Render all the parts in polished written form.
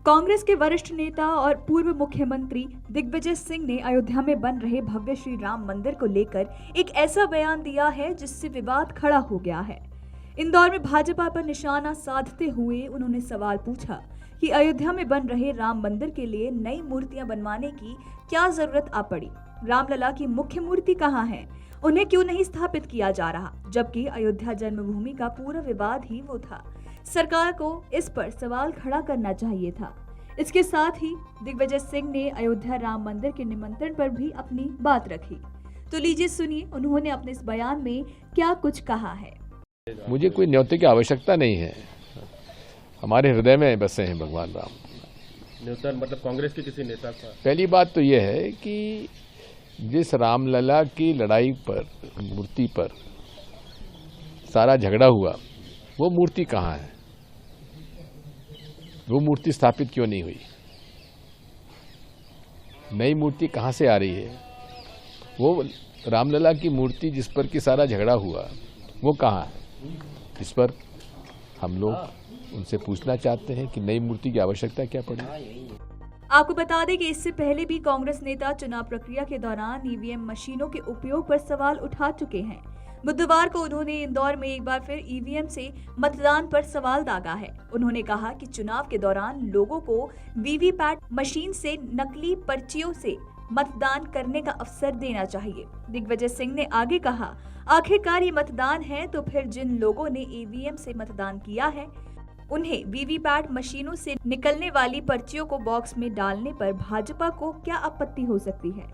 कांग्रेस के वरिष्ठ नेता और पूर्व मुख्यमंत्री दिग्विजय सिंह ने अयोध्या में बन रहे भव्य श्री राम मंदिर को लेकर एक ऐसा बयान दिया है जिससे विवाद खड़ा हो गया है। इंदौर में भाजपा पर निशाना साधते हुए उन्होंने सवाल पूछा कि अयोध्या में बन रहे राम मंदिर के लिए नई मूर्तियां बनवाने की क्या जरूरत आ पड़ी। रामलला की मुख्य मूर्ति कहाँ है, उन्हें क्यों नहीं स्थापित किया जा रहा, जबकि अयोध्या जन्मभूमि का पूरा विवाद ही वो था। सरकार को इस पर सवाल खड़ा करना चाहिए था। इसके साथ ही दिग्विजय सिंह ने अयोध्या राम मंदिर के निमंत्रण पर भी अपनी बात रखी। तो लीजिए सुनिए उन्होंने अपने इस बयान में क्या कुछ कहा है। मुझे कोई न्योते की आवश्यकता नहीं है, हमारे हृदय में बसे हैं भगवान राम। न्योता मतलब कांग्रेस के किसी नेता का? पहली बात तो यह है कि जिस रामलला की लड़ाई पर, मूर्ति पर सारा झगड़ा हुआ, वो मूर्ति कहाँ है? वो मूर्ति स्थापित क्यों नहीं हुई? नई मूर्ति कहाँ से आ रही है? वो रामलला की मूर्ति जिस पर कि सारा झगड़ा हुआ, वो कहाँ है? इस पर हम लोग उनसे पूछना चाहते हैं कि नई मूर्ति की आवश्यकता क्या पड़ी। आपको बता दें कि इससे पहले भी कांग्रेस नेता चुनाव प्रक्रिया के दौरान ईवीएम मशीनों के उपयोग पर सवाल उठा चुके हैं। बुधवार को उन्होंने इंदौर में एक बार फिर ईवीएम से मतदान पर सवाल दागा है। उन्होंने कहा कि चुनाव के दौरान लोगों को वीवीपैट मशीन से नकली पर्चियों से मतदान करने का अवसर देना चाहिए। दिग्विजय सिंह ने आगे कहा, आखिरकार ये मतदान है तो फिर जिन लोगों ने ईवीएम से मतदान किया है उन्हें वीवीपैट मशीनों से निकलने वाली पर्चियों को बॉक्स में डालने पर भाजपा को क्या आपत्ति हो सकती है।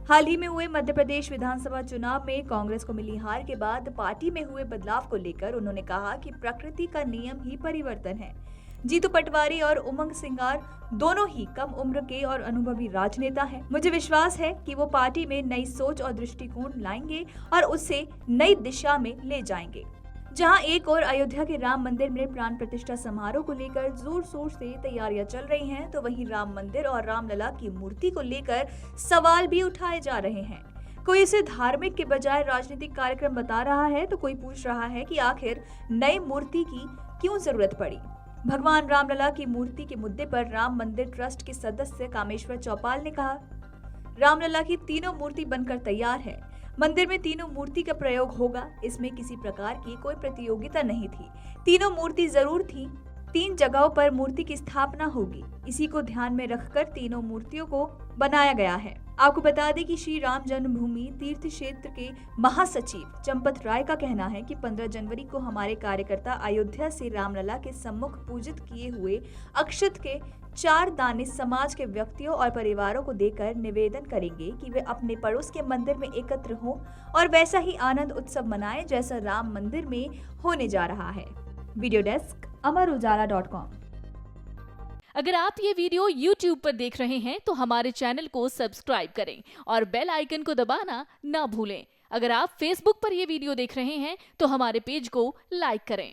हाल ही में हुए मध्य प्रदेश विधानसभा चुनाव में कांग्रेस को मिली हार के बाद पार्टी में हुए बदलाव को लेकर उन्होंने कहा कि प्रकृति का नियम ही परिवर्तन है। जीतू पटवारी और उमंग सिंगार दोनों ही कम उम्र के और अनुभवी राजनेता हैं। मुझे विश्वास है कि वो पार्टी में नई सोच और दृष्टिकोण लाएंगे और उसे नई दिशा में ले जाएंगे। जहां एक और अयोध्या के राम मंदिर में प्राण प्रतिष्ठा समारोह को लेकर जोर शोर से तैयारियां चल रही हैं, तो वहीं राम मंदिर और रामलला की मूर्ति को लेकर सवाल भी उठाए जा रहे हैं। कोई इसे धार्मिक के बजाय राजनीतिक कार्यक्रम बता रहा है, तो कोई पूछ रहा है कि आखिर नई मूर्ति की क्यों जरूरत पड़ी। भगवान रामलला की मूर्ति के मुद्दे पर राम मंदिर ट्रस्ट के सदस्य कामेश्वर चौपाल ने कहा, रामलला की तीनों मूर्ति बनकर तैयार है। मंदिर में तीनों मूर्ति का प्रयोग होगा, इसमें किसी प्रकार की कोई प्रतियोगिता नहीं थी। तीनों मूर्ति जरूर थी, 3 जगहों पर मूर्ति की स्थापना होगी। इसी को ध्यान में रखकर तीनों मूर्तियों को बनाया गया है। आपको बता दें कि श्री राम जन्मभूमि तीर्थ क्षेत्र के महासचिव चंपत राय का कहना है कि 15 जनवरी को हमारे कार्यकर्ता अयोध्या से रामलला के सम्मुख पूजित किए हुए अक्षत के 4 दाने समाज के व्यक्तियों और परिवारों को देकर निवेदन करेंगे कि वे अपने पड़ोस के मंदिर में एकत्र हों और वैसा ही आनंद उत्सव मनाएं जैसा राम मंदिर में होने जा रहा है। वीडियो डेस्क अमरउजाला.com। अगर आप ये वीडियो YouTube पर देख रहे हैं तो हमारे चैनल को सब्सक्राइब करें और बेल आइकन को दबाना ना भूलें। अगर आप Facebook पर ये वीडियो देख रहे हैं तो हमारे पेज को लाइक करें।